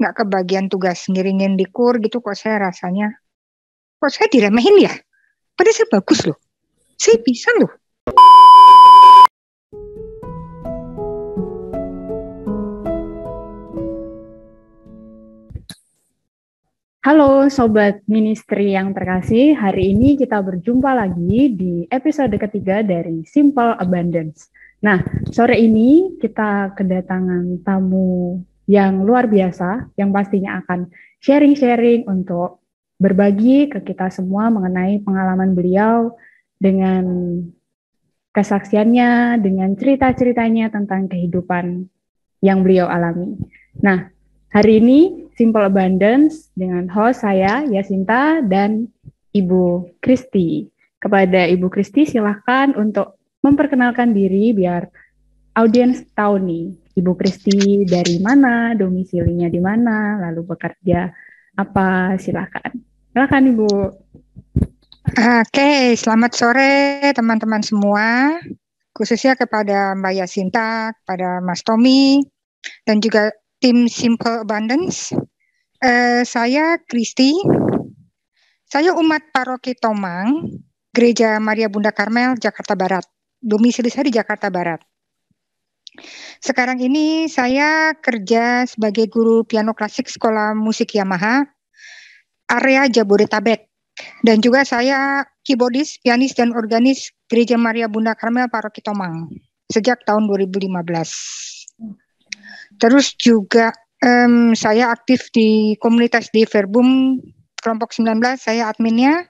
nggak kebagian tugas ngiringin di kur gitu, kok saya rasanya, kok saya diremehin ya? Padahal saya bagus loh, saya bisa loh. Halo Sobat Ministry yang terkasih, hari ini kita berjumpa lagi di episode ketiga dari Simple Abundance. Nah, sore ini kita kedatangan tamu yang luar biasa, yang pastinya akan sharing-sharing untuk berbagi ke kita semua mengenai pengalaman beliau dengan kesaksiannya, dengan cerita-ceritanya tentang kehidupan yang beliau alami. Nah, hari ini Simple Abundance dengan host saya Yasinta dan Ibu Kristi. Kepada Ibu Kristi silahkan untuk memperkenalkan diri biar audiens tahu nih Ibu Kristi dari mana, domisilinya di mana, lalu bekerja apa, silahkan. Silahkan Ibu. Oke, selamat sore teman-teman semua, khususnya kepada Mbak Yasinta, kepada Mas Tommy, dan juga tim Simple Abundance. Saya Kristi, saya umat Paroki Tomang, Gereja Maria Bunda Karmel, Jakarta Barat. Domisili saya di Jakarta Barat. Sekarang ini saya kerja sebagai guru piano klasik Sekolah Musik Yamaha, area Jabodetabek. Dan juga saya keyboardis, pianis, dan organis Gereja Maria Bunda Karmel Paroki Tomang sejak tahun 2015. Terus juga saya aktif di komunitas di Verbum kelompok 19, saya adminnya,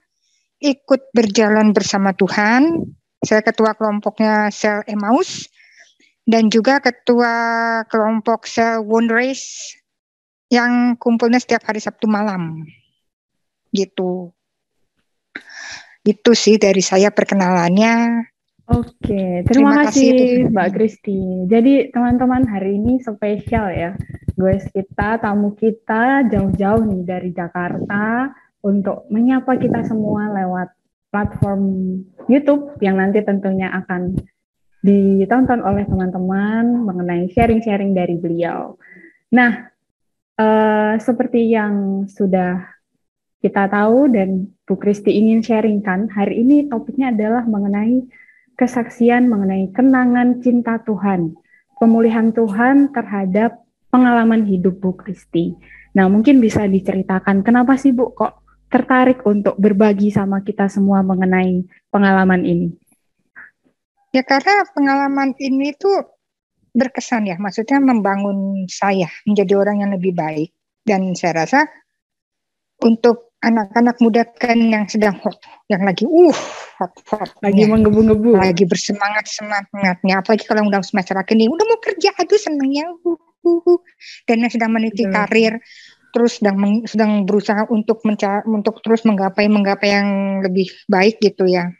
ikut berjalan bersama Tuhan. Saya ketua kelompoknya Sel Emmaus dan juga ketua kelompok Sel One Race yang kumpulnya setiap hari Sabtu malam. Gitu. Itu sih dari saya perkenalannya. Oke, terima kasih Mbak Kristi. Jadi teman-teman, hari ini spesial ya. Guys, tamu kita jauh-jauh nih dari Jakarta untuk menyapa kita semua lewat platform YouTube yang nanti tentunya akan ditonton oleh teman-teman mengenai sharing-sharing dari beliau. Nah, seperti yang sudah kita tahu dan Bu Kristi ingin sharingkan, hari ini topiknya adalah mengenai kesaksian mengenai kenangan cinta Tuhan, pemulihan Tuhan terhadap pengalaman hidup Bu Kristi. Nah, mungkin bisa diceritakan kenapa sih Bu kok tertarik untuk berbagi sama kita semua mengenai pengalaman ini? Ya karena pengalaman ini tuh berkesan ya, maksudnya membangun saya menjadi orang yang lebih baik. Dan saya rasa untuk anak-anak muda kan yang sedang hot, yang lagi hot, lagi menggebu-gebu, lagi bersemangatnya, apalagi kalau udah semester akhir nih, udah mau kerja, aduh senengnya, dan yang sedang meniti karir, terus sedang berusaha untuk terus menggapai yang lebih baik gitu ya.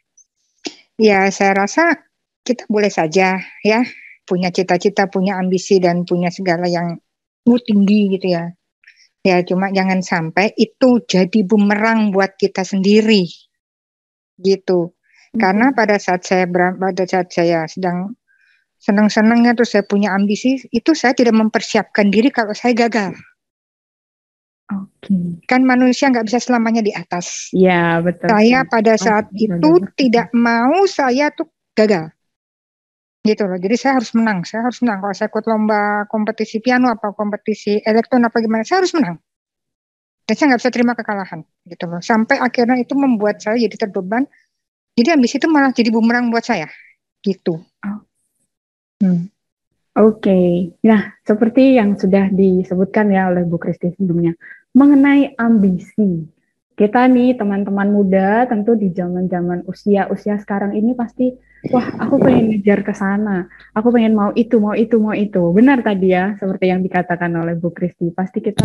Ya saya rasa kita boleh saja ya punya cita-cita, punya ambisi dan punya segala yang tinggi gitu ya. Ya cuma jangan sampai itu jadi bumerang buat kita sendiri gitu. Karena pada saat saya sedang senang-senangnya terus saya punya ambisi, itu saya tidak mempersiapkan diri kalau saya gagal. Kan manusia nggak bisa selamanya di atas. Ya betul. Saya pada saat itu tidak mau saya tuh gagal. Gitu loh. Jadi saya harus menang. Kalau saya ikut lomba kompetisi piano apa kompetisi elektron apa gimana, saya harus menang. Dan saya nggak bisa terima kekalahan. Gitu loh. Sampai akhirnya itu membuat saya jadi terbeban. Jadi ambisi itu malah jadi bumerang buat saya. Gitu. Oke. Nah, seperti yang sudah disebutkan ya oleh Bu Kristi sebelumnya, mengenai ambisi. Kita nih teman-teman muda tentu di zaman-zaman usia sekarang ini pasti, wah aku pengen ngejar ke sana, aku pengen mau itu. Benar tadi ya, seperti yang dikatakan oleh Bu Kristi. Pasti kita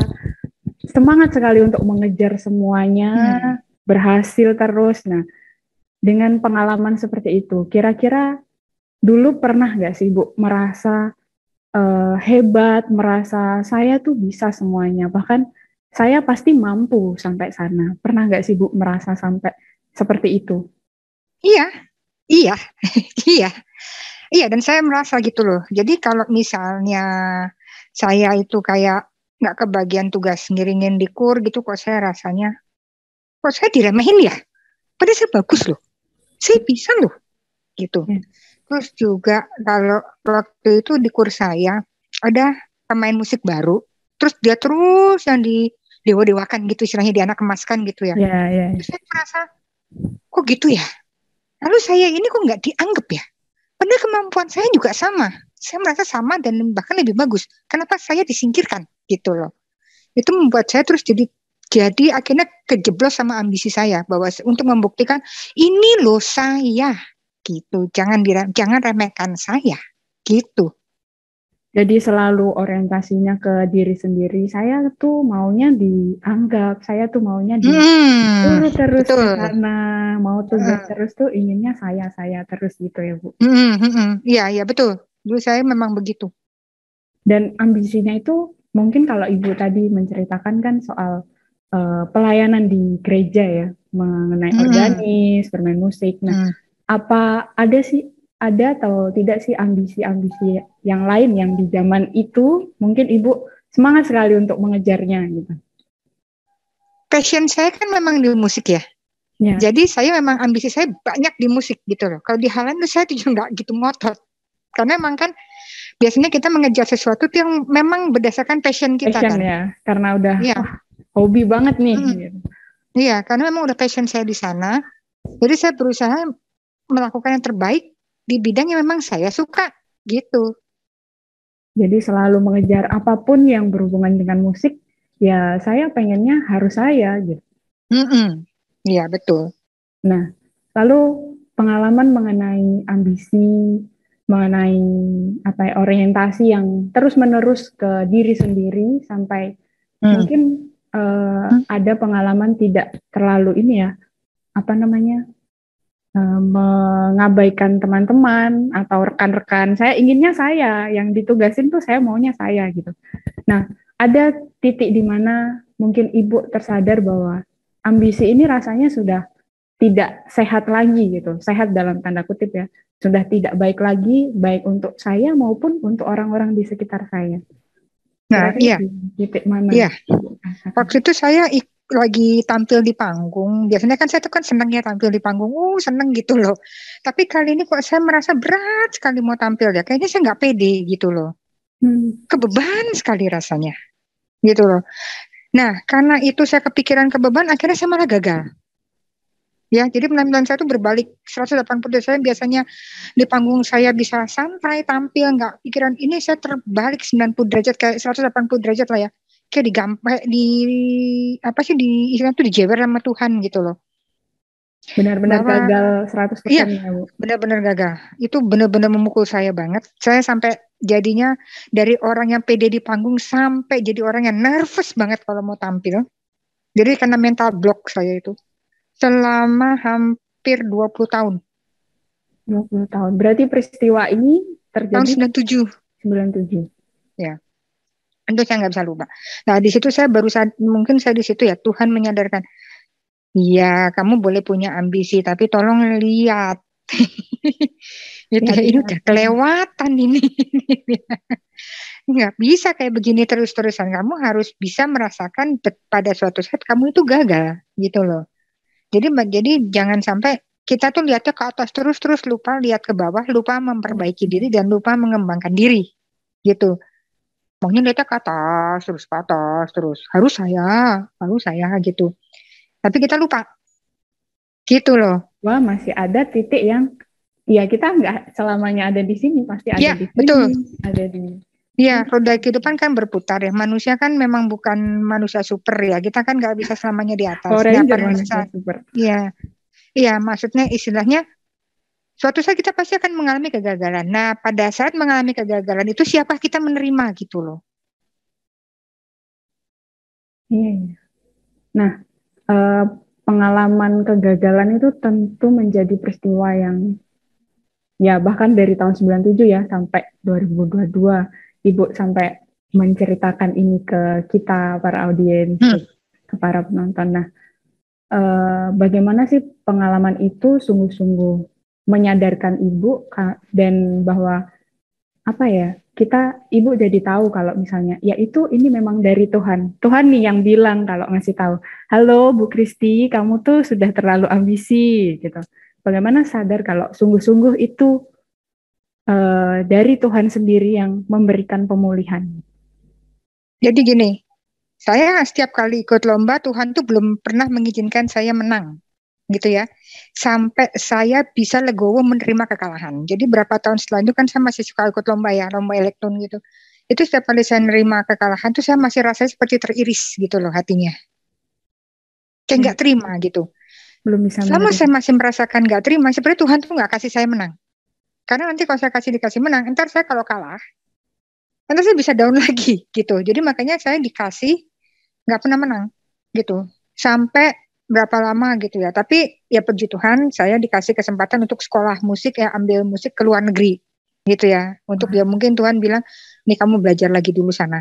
semangat sekali untuk mengejar semuanya, berhasil terus. Nah, dengan pengalaman seperti itu, kira-kira dulu pernah nggak sih Bu merasa hebat, merasa saya tuh bisa semuanya, bahkan saya pasti mampu sampai sana. Pernah nggak sih Bu merasa sampai seperti itu? Iya, iya, dan saya merasa gitu loh. Jadi kalau misalnya saya itu kayak nggak kebagian tugas ngiringin di kur gitu, kok saya rasanya, kok saya diremehin ya? Padahal saya bagus loh, saya bisa loh, gitu. Terus juga kalau waktu itu di kur saya ada pemain musik baru, terus dia terus yang di dewa-dewakan gitu, istilahnya di anak emaskan gitu ya. Terus saya merasa, kok gitu ya? Lalu saya ini kok nggak dianggap ya? Padahal kemampuan saya juga sama. Saya merasa sama dan bahkan lebih bagus. Kenapa saya disingkirkan gitu loh? Itu membuat saya terus jadi akhirnya kejeblos sama ambisi saya bahwa untuk membuktikan ini loh saya gitu. Jangan remehkan saya gitu. Jadi selalu orientasinya ke diri sendiri. Saya tuh maunya dianggap, saya tuh maunya disuruh terus ke betul. sana, mau tugas terus tuh inginnya saya terus gitu ya Bu. Iya betul. Dulu saya memang begitu. Dan ambisinya itu mungkin kalau Ibu tadi menceritakan kan soal pelayanan di gereja ya, mengenai organis, bermain musik. Nah, apa ada atau tidak sih ambisi-ambisi yang lain yang di zaman itu mungkin Ibu semangat sekali untuk mengejarnya gitu? Passion saya kan memang di musik ya. Jadi saya memang ambisi saya banyak di musik gitu loh. Kalau di hal lain saya juga nggak gitu ngotot. Karena memang kan biasanya kita mengejar sesuatu yang memang berdasarkan passion kita kan. Ya, karena udah hobi banget nih. Gitu. Iya, karena memang udah passion saya di sana. Jadi saya berusaha melakukan yang terbaik di bidang yang memang saya suka gitu. Jadi selalu mengejar apapun yang berhubungan dengan musik, ya saya pengennya harus saya gitu. Iya betul. Nah, lalu pengalaman mengenai ambisi, mengenai orientasi yang terus-menerus ke diri sendiri sampai mungkin ada pengalaman tidak terlalu mengabaikan teman-teman atau rekan-rekan. Saya inginnya saya yang ditugasin tuh saya maunya saya gitu. Nah, ada titik di mana mungkin Ibu tersadar bahwa ambisi ini rasanya sudah tidak sehat lagi gitu, sehat dalam tanda kutip ya, sudah tidak baik lagi, baik untuk saya maupun untuk orang-orang di sekitar saya. Nah, iya. Titik mana? Iya. Waktu itu saya lagi tampil di panggung. Biasanya kan saya tuh kan seneng ya tampil di panggung, seneng gitu loh. Tapi kali ini kok saya merasa berat sekali mau tampil ya. Kayaknya saya nggak pede gitu loh. Kebeban sekali rasanya, gitu loh. Nah, karena itu saya kepikiran kebeban, akhirnya saya malah gagal. Ya, jadi penampilan saya itu berbalik 180 derajat. Saya biasanya di panggung saya bisa santai tampil, nggak pikiran, ini saya terbalik 90 derajat, kayak 180 derajat lah ya. Kayak di istilah itu dijewer sama Tuhan gitu loh. Benar-benar gagal 100% iya, ya Bu? Benar-benar gagal. Itu benar-benar memukul saya banget. Saya sampai jadinya dari orang yang pede di panggung sampai jadi orang yang nervous banget kalau mau tampil. Jadi karena mental block saya itu. Selama hampir 20 tahun. 20 tahun. Berarti peristiwa ini terjadi tahun 97. 97. Ya. Itu saya nggak bisa lupa. Nah, di situ saya mungkin saya di situ ya Tuhan menyadarkan, iya kamu boleh punya ambisi, tapi tolong lihat, ini udah kelewatan ini. Nggak bisa kayak begini terus-terusan. Kamu harus bisa merasakan pada suatu saat kamu itu gagal, gitu loh. Jadi jangan sampai kita tuh lihatnya ke atas terus lupa lihat ke bawah, lupa memperbaiki diri dan lupa mengembangkan diri, gitu. Maunya lihatnya ke atas terus harus saya gitu. Tapi kita lupa, gitu loh. Wah, masih ada titik yang ya kita nggak selamanya ada di sini, pasti ada di sini, betul. ada di. Iya, roda kehidupan kan berputar ya. Manusia kan memang bukan manusia super ya. Kita kan nggak bisa selamanya di atas. Manusia super. Iya, maksudnya istilahnya suatu saat kita pasti akan mengalami kegagalan. Nah, pada saat mengalami kegagalan itu siapa kita menerima gitu loh. Iya. Nah, pengalaman kegagalan itu tentu menjadi peristiwa yang ya bahkan dari tahun 97 ya sampai 2022 Ibu sampai menceritakan ini ke kita para audiens, ke para penonton. Nah, bagaimana sih pengalaman itu sungguh-sungguh menyadarkan Ibu dan bahwa ibu jadi tahu kalau misalnya ya itu ini memang dari Tuhan. Tuhan nih yang bilang kalau ngasih tahu, halo Bu Kristi, kamu tuh sudah terlalu ambisi gitu. Bagaimana sadar kalau sungguh-sungguh itu dari Tuhan sendiri yang memberikan pemulihan. Jadi gini, saya setiap kali ikut lomba Tuhan tuh belum pernah mengizinkan saya menang, gitu ya. Sampai saya bisa legowo menerima kekalahan. Jadi berapa tahun setelah itu kan saya masih suka ikut lomba ya, lomba elektron gitu. Itu setiap kali saya menerima kekalahan tuh saya masih rasanya seperti teriris gitu loh hatinya. Kayak nggak terima gitu. Belum bisa Selama menerima. saya masih merasakan nggak terima, sebenarnya Tuhan tuh nggak kasih saya menang. Karena nanti kalau saya dikasih menang, ntar saya kalau kalah, nanti saya bisa down lagi gitu. Jadi makanya saya dikasih nggak pernah menang gitu. Sampai berapa lama gitu ya. Tapi ya puji Tuhan saya dikasih kesempatan untuk sekolah musik ya, ambil musik ke luar negeri gitu ya. Untuk ya mungkin Tuhan bilang, nih kamu belajar lagi dulu sana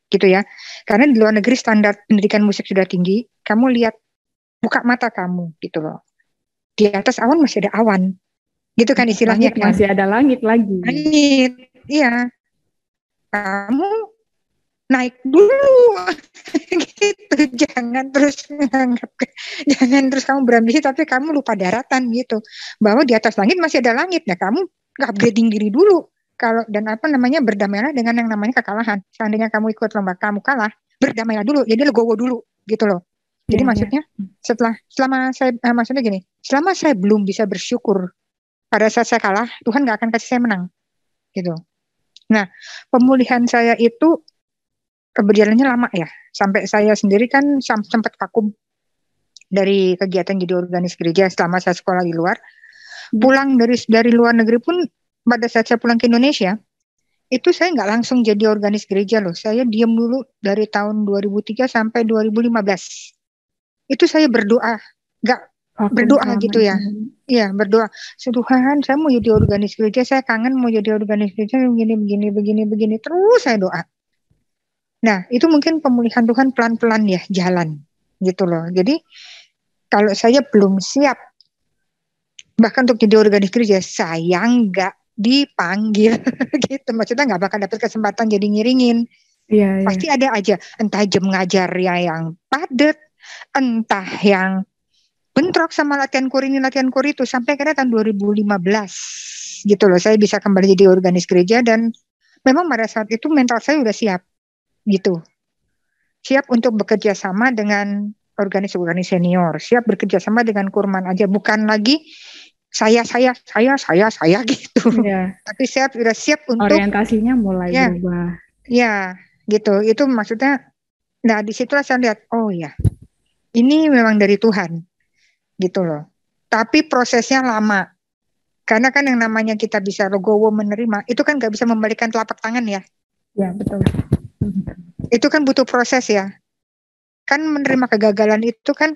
gitu ya. Karena di luar negeri standar pendidikan musik sudah tinggi. Kamu lihat, buka mata kamu gitu loh. Di atas awan masih ada awan. Gitu kan istilahnya Langit kan. masih ada langit lagi. Langit, iya. Kamu naik dulu gitu, jangan terus menganggap, jangan terus kamu berambisi tapi kamu lupa daratan gitu, bahwa di atas langit masih ada langit. Nah kamu upgrading diri dulu, kalau dan apa namanya, berdamailah dengan yang namanya kekalahan. Seandainya kamu ikut lomba kamu kalah, berdamailah dulu, jadi legowo dulu gitu loh. Jadi maksudnya selama saya maksudnya gini, selama saya belum bisa bersyukur pada saat saya kalah, Tuhan nggak akan kasih saya menang gitu. Nah pemulihan saya itu berjalannya lama ya, sampai saya sendiri kan sempat vakum dari kegiatan jadi organis gereja selama saya sekolah di luar. Pulang dari luar negeri pun, pada saat saya pulang ke Indonesia, itu saya nggak langsung jadi organis gereja loh. Saya diam dulu dari tahun 2003 sampai 2015. Itu saya berdoa, nggak berdoa gitu ya. Iya berdoa. Tuhan, saya mau jadi organis gereja, saya kangen mau jadi organis gereja, begini. Terus saya doa. Nah, itu mungkin pemulihan Tuhan pelan-pelan ya jalan gitu loh. Jadi kalau saya belum siap bahkan untuk jadi organis gereja, saya nggak dipanggil gitu. Maksudnya nggak bakal dapat kesempatan jadi ngiringin. Pasti ada aja, entah jam ngajar ya yang padat, entah yang bentrok sama latihan kor ini, latihan kor itu. Sampai kira tahun 2015 gitu loh, saya bisa kembali jadi organis gereja dan memang pada saat itu mental saya udah siap. Gitu. Siap untuk bekerja sama dengan organis-organis senior, siap bekerja sama dengan kurman aja, bukan lagi saya gitu. Tapi sudah siap untuk orientasinya mulai berubah. Ya, gitu. Itu maksudnya, nah disitulah saya lihat, oh ya, ini memang dari Tuhan, gitu loh. Tapi prosesnya lama. Karena kan yang namanya kita bisa legowo menerima, itu kan gak bisa membalikan telapak tangan ya. Ya, betul. Itu kan butuh proses ya. Kan menerima kegagalan itu kan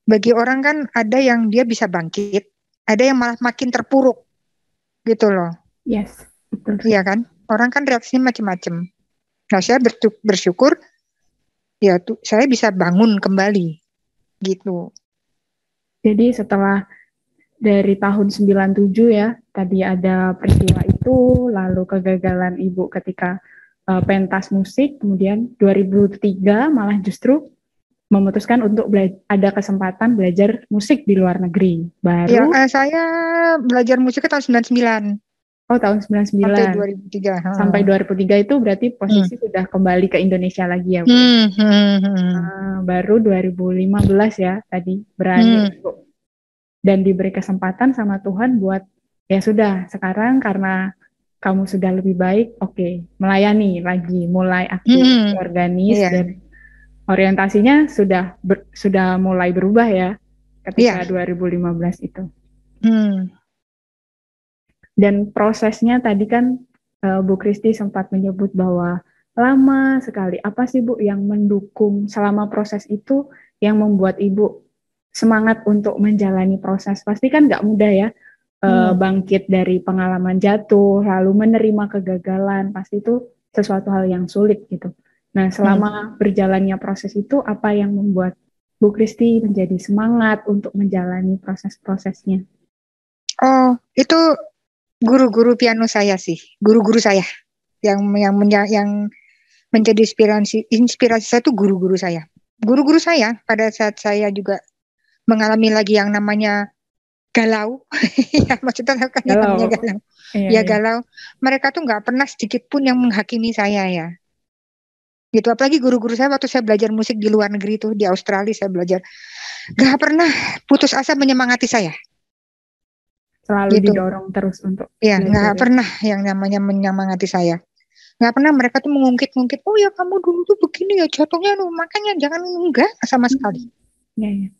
bagi orang kan ada yang dia bisa bangkit, ada yang malah makin terpuruk gitu loh. Yes, betul. Iya kan? Orang kan reaksinya macam-macam. Nah, saya bersyukur ya saya bisa bangun kembali gitu. Jadi setelah dari tahun 97 ya, tadi ada peristiwa itu, lalu kegagalan Ibu ketika pentas musik, kemudian 2003 malah justru memutuskan untuk ada kesempatan belajar musik di luar negeri. Baru ya, saya belajar musik tahun 99. Oh, tahun 99. Sampai 2003. Sampai 2003 itu berarti posisi sudah kembali ke Indonesia lagi ya, Bu? Baru 2015 ya tadi berani dan diberi kesempatan sama Tuhan buat ya sudah sekarang karena kamu sudah lebih baik, oke, melayani lagi, mulai aktif organis dan orientasinya sudah mulai berubah ya ketika 2015 itu. Dan prosesnya tadi kan Bu Kristi sempat menyebut bahwa lama sekali. Apa sih Bu yang mendukung selama proses itu yang membuat Ibu semangat untuk menjalani proses? Pasti kan nggak mudah ya, bangkit dari pengalaman jatuh, lalu menerima kegagalan, pasti itu sesuatu hal yang sulit gitu. Nah, selama berjalannya proses itu, apa yang membuat Bu Kristi menjadi semangat untuk menjalani proses-prosesnya? Oh, itu guru-guru piano saya sih, guru-guru saya. Yang menjadi inspirasi saya itu guru-guru saya. Guru-guru saya pada saat saya juga mengalami lagi yang namanya galau, ya maksudnya kan yang namanya galau, iya. galau. Mereka tuh nggak pernah sedikit pun yang menghakimi saya ya. Gitu, apalagi guru-guru saya waktu saya belajar musik di luar negeri tuh, di Australia saya belajar, nggak pernah putus asa menyemangati saya. Selalu gitu. Didorong terus untuk ya, belajar. Nggak pernah yang namanya menyemangati saya. Nggak pernah mereka tuh mengungkit-ungkit, oh ya kamu dulu tuh begini ya jatuhnya, makanya jangan, enggak sama sekali. Ya.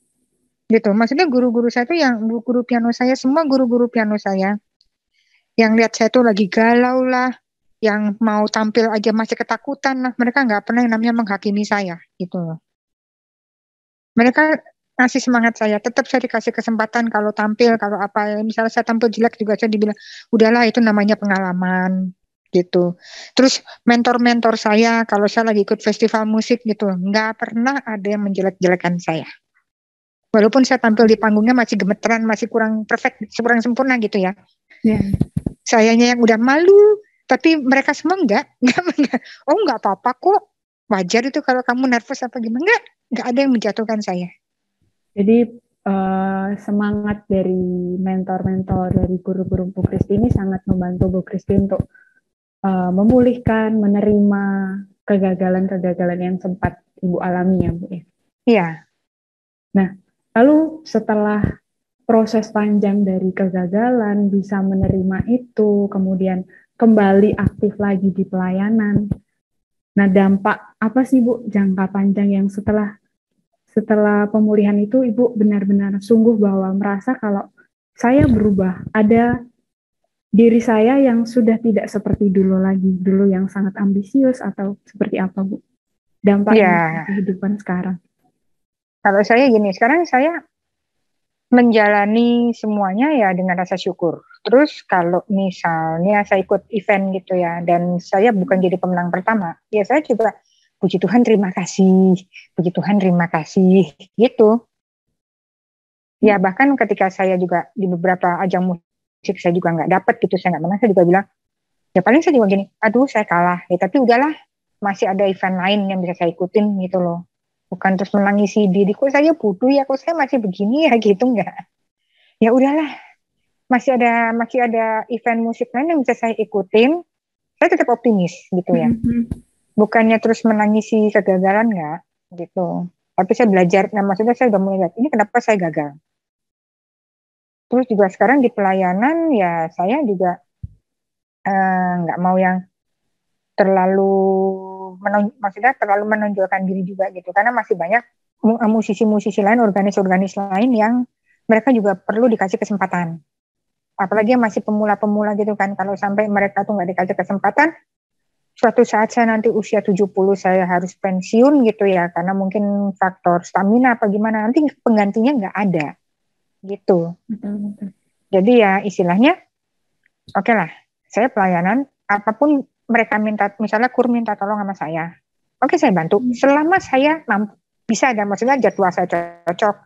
Gitu, maksudnya guru-guru saya tuh yang guru piano saya, semua guru-guru piano saya yang lihat saya tuh lagi galau lah, yang mau tampil aja masih ketakutan lah, mereka nggak pernah yang namanya menghakimi saya gitu loh. Mereka ngasih semangat saya, tetap saya dikasih kesempatan kalau tampil, kalau apa, misalnya saya tampil jelek juga saya dibilang, udahlah itu namanya pengalaman gitu. Terus mentor-mentor saya kalau saya lagi ikut festival musik gitu, nggak pernah ada yang menjelek-jelekan saya. Walaupun saya tampil di panggungnya masih gemeteran, masih kurang perfect, kurang sempurna gitu ya. Sayanya yang udah malu, tapi mereka semua enggak. Oh enggak apa-apa kok, wajar itu kalau kamu nervous apa gimana. Enggak ada yang menjatuhkan saya. Jadi semangat dari mentor-mentor, dari guru-guru Bu Kristi ini sangat membantu Bu Kristi untuk memulihkan, menerima kegagalan-kegagalan yang sempat Ibu alami ya Bu ya. Iya. Nah, lalu setelah proses panjang dari kegagalan, bisa menerima itu, kemudian kembali aktif lagi di pelayanan. Nah, dampak apa sih Bu jangka panjang yang setelah pemulihan itu Ibu benar-benar sungguh bahwa merasa kalau saya berubah, ada diri saya yang sudah tidak seperti dulu lagi, dulu yang sangat ambisius atau seperti apa Bu? Dampaknya kehidupan sekarang. Kalau saya gini, sekarang saya menjalani semuanya ya dengan rasa syukur. Terus kalau misalnya saya ikut event gitu ya, dan saya bukan jadi pemenang pertama, ya saya juga puji Tuhan terima kasih, puji Tuhan terima kasih, gitu. Ya bahkan ketika saya juga di beberapa ajang musik saya juga nggak dapet gitu, saya nggak menang, saya juga bilang, ya paling saya juga gini, aduh saya kalah, ya tapi udahlah, masih ada event lain yang bisa saya ikutin gitu loh. Bukan terus menangisi diri, kok saya bodoh ya, kok saya masih begini ya gitu, enggak. Ya udahlah, masih ada event musik lain yang bisa saya ikutin, saya tetap optimis gitu ya. Bukannya terus menangisi kegagalan, enggak gitu. Tapi saya belajar, nah maksudnya saya udah mulai lihat, ini kenapa saya gagal. Terus juga sekarang di pelayanan ya saya juga nggak mau yang terlalu menonjolkan diri juga gitu, karena masih banyak musisi-musisi lain, organis-organis lain yang mereka juga perlu dikasih kesempatan. Apalagi yang masih pemula-pemula gitu kan, kalau sampai mereka tuh nggak dikasih kesempatan, suatu saat saya nanti usia 70 saya harus pensiun gitu ya, karena mungkin faktor stamina apa gimana, nanti penggantinya nggak ada gitu. Jadi ya istilahnya, oke lah, saya pelayanan, apapun mereka minta, misalnya kur minta tolong sama saya, oke saya bantu, selama saya mampu, bisa ada, maksudnya jadwal saya cocok,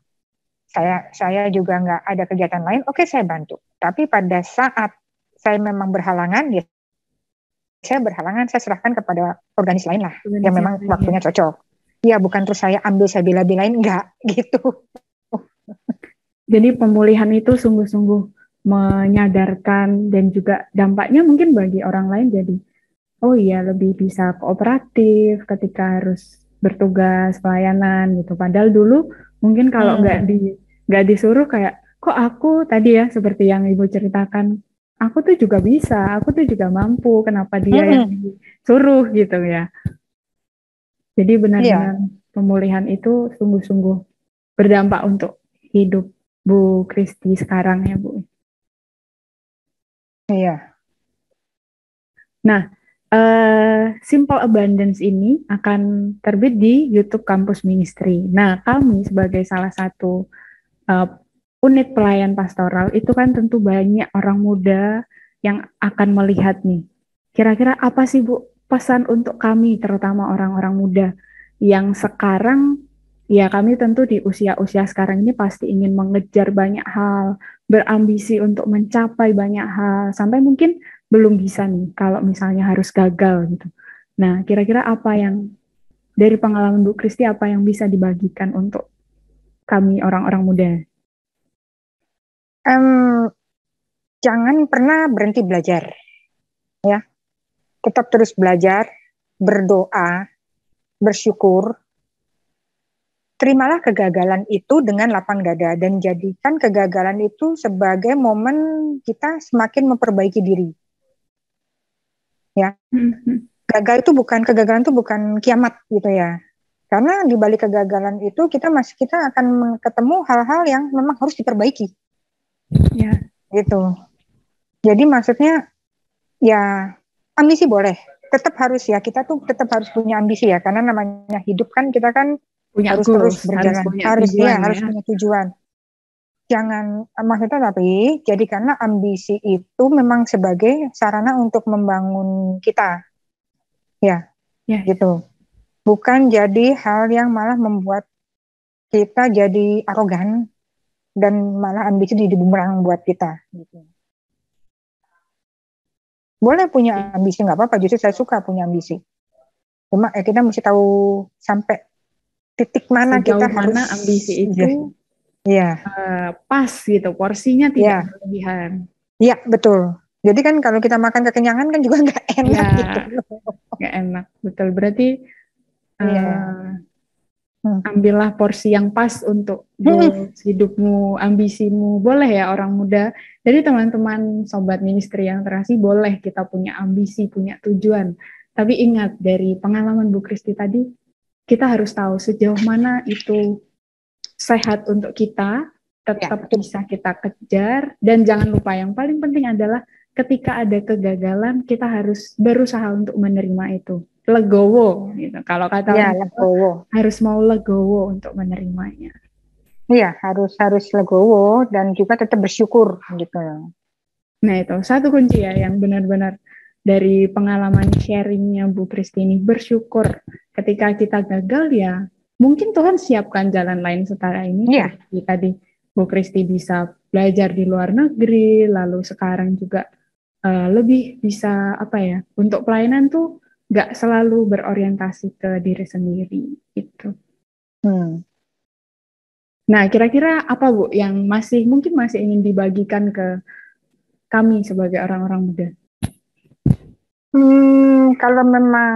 saya juga nggak ada kegiatan lain, oke saya bantu. Tapi pada saat saya memang berhalangan, ya saya berhalangan, saya serahkan kepada organis lain lah, yang memang waktunya cocok. Ya bukan terus saya ambil, saya bela-belain, enggak gitu. Jadi pemulihan itu sungguh-sungguh menyadarkan, dan juga dampaknya mungkin bagi orang lain jadi, oh iya lebih bisa kooperatif ketika harus bertugas pelayanan gitu. Padahal dulu mungkin kalau nggak disuruh kayak, kok aku tadi ya seperti yang Ibu ceritakan, aku tuh juga bisa, aku tuh juga mampu, kenapa dia yang disuruh gitu ya. Jadi benar-benar pemulihan itu sungguh-sungguh berdampak untuk hidup Bu Kristi sekarang ya Bu. Iya. Nah, Simple Abundance ini akan terbit di YouTube Campus Ministry. Nah, kami sebagai salah satu unit pelayan pastoral itu kan tentu banyak orang muda yang akan melihat nih. Kira-kira apa sih Bu pesan untuk kami, terutama orang-orang muda yang sekarang, ya kami tentu di usia-usia sekarang ini pasti ingin mengejar banyak hal, berambisi untuk mencapai banyak hal, sampai mungkin belum bisa nih kalau misalnya harus gagal gitu. Nah, kira-kira apa yang dari pengalaman Bu Kristi apa yang bisa dibagikan untuk kami orang-orang muda? Em, Jangan pernah berhenti belajar, ya. Tetap terus belajar, berdoa, bersyukur. Terimalah kegagalan itu dengan lapang dada dan jadikan kegagalan itu sebagai momen kita semakin memperbaiki diri. Ya, kegagalan itu bukan kiamat gitu ya. Karena di balik kegagalan itu kita akan ketemu hal-hal yang memang harus diperbaiki. Ya. Gitu. Jadi maksudnya ya ambisi boleh. Tetap harus ya, kita tuh tetap harus punya ambisi ya, karena namanya hidup kan kita kan Punya harus goals, terus berjalan, harus harus punya tujuan. Jangan maksudnya tapi jadikanlah ambisi itu memang sebagai sarana untuk membangun kita, ya, gitu. Bukan jadi hal yang malah membuat kita jadi arogan dan malah ambisi jadi bumerang buat kita. Gitu. Boleh punya ambisi, nggak apa-apa. Justru saya suka punya ambisi. Cuma kita mesti tahu sampai titik mana sejauh kita mana harus ambisi itu pas gitu, porsinya tidak berlebihan. Iya, betul. Jadi kan kalau kita makan kekenyangan kan juga nggak enak gitu. Nggak enak, betul. Berarti ambillah porsi yang pas untuk goals hidupmu, ambisimu. Boleh ya orang muda. Jadi teman-teman sobat ministry yang terkasih, boleh kita punya ambisi, punya tujuan. Tapi ingat dari pengalaman Bu Kristi tadi, kita harus tahu sejauh mana itu sehat untuk kita, tetap bisa kita kejar, dan jangan lupa yang paling penting adalah ketika ada kegagalan, kita harus berusaha untuk menerima itu. Legowo, gitu. Kalau kata orang tua, harus mau legowo untuk menerimanya. Iya, harus legowo dan juga tetap bersyukur gitu. Nah itu satu kunci ya yang benar-benar dari pengalaman sharingnya Bu Kristi ini, bersyukur ketika kita gagal ya mungkin Tuhan siapkan jalan lain setelah ini. Seperti tadi Bu Kristi bisa belajar di luar negeri, lalu sekarang juga lebih bisa apa ya, untuk pelayanan tuh nggak selalu berorientasi ke diri sendiri gitu. Nah kira-kira apa Bu yang mungkin masih ingin dibagikan ke kami sebagai orang-orang muda? Kalau memang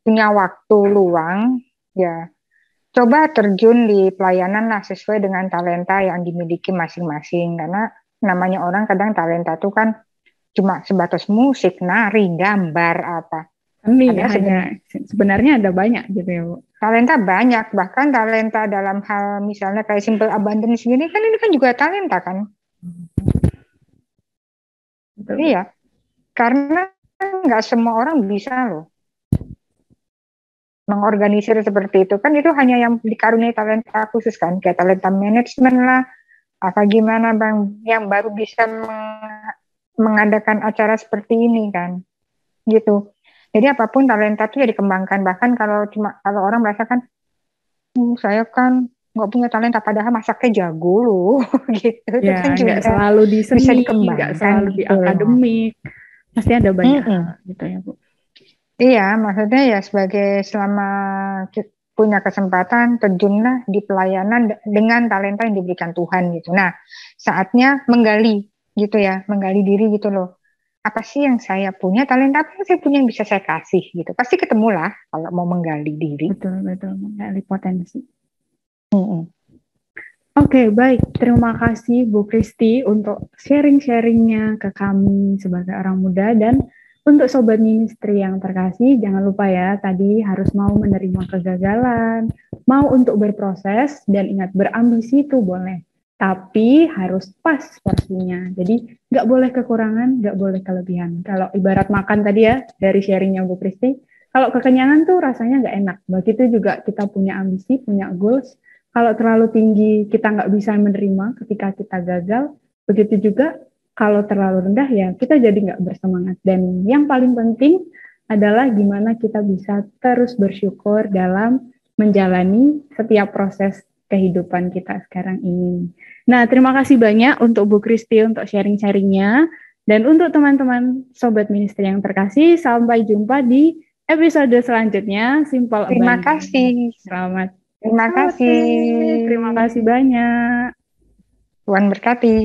punya waktu luang, ya coba terjun di pelayanan lah sesuai dengan talenta yang dimiliki masing-masing. Karena namanya orang kadang talenta itu kan cuma sebatas musik, nari, gambar, apa. Sebenarnya ada banyak gitu ya Bu. Talenta banyak, bahkan talenta dalam hal misalnya kayak simple abundance gini kan ini kan juga talenta kan. Betul. Iya, karena nggak semua orang bisa loh mengorganisir seperti itu kan, itu hanya yang dikaruniai talenta khusus kan, kayak talenta manajemen lah, apa gimana bang, yang baru bisa mengadakan acara seperti ini kan, gitu. Jadi apapun talenta itu ya dikembangkan, bahkan kalau orang merasakan saya kan nggak punya talenta padahal masaknya jago loh, gitu. Ya, itu kan juga nggak selalu di seni, bisa dikembangkan, nggak selalu di akademik, pasti ada banyak hal gitu ya Bu. Iya, maksudnya ya selama punya kesempatan terjunlah di pelayanan dengan talenta yang diberikan Tuhan gitu. Nah, saatnya menggali gitu ya, menggali diri gitu loh. Apa sih yang saya punya, talenta apa yang saya punya yang bisa saya kasih gitu. Pasti ketemulah kalau mau menggali diri. Betul, menggali potensi. Oke, baik. Terima kasih Bu Kristi untuk sharing-sharingnya ke kami sebagai orang muda. Dan untuk sobat ministry yang terkasih, jangan lupa ya, tadi harus mau menerima kegagalan, mau untuk berproses, dan ingat, berambisi itu boleh. Tapi harus pas porsinya. Jadi nggak boleh kekurangan, nggak boleh kelebihan. Kalau ibarat makan tadi ya, dari sharingnya Bu Kristi, kalau kekenyangan tuh rasanya nggak enak. Begitu juga kita punya ambisi, punya goals. Kalau terlalu tinggi, kita nggak bisa menerima ketika kita gagal. Begitu juga kalau terlalu rendah, ya kita jadi nggak bersemangat. Dan yang paling penting adalah gimana kita bisa terus bersyukur dalam menjalani setiap proses kehidupan kita sekarang ini. Nah, terima kasih banyak untuk Bu Kristi untuk sharing-sharingnya. Dan untuk teman-teman Sobat Ministry yang terkasih, sampai jumpa di episode selanjutnya. Simple Terima Abundance. kasih. Selamat Terima sore. kasih. Terima kasih banyak. Tuhan berkati.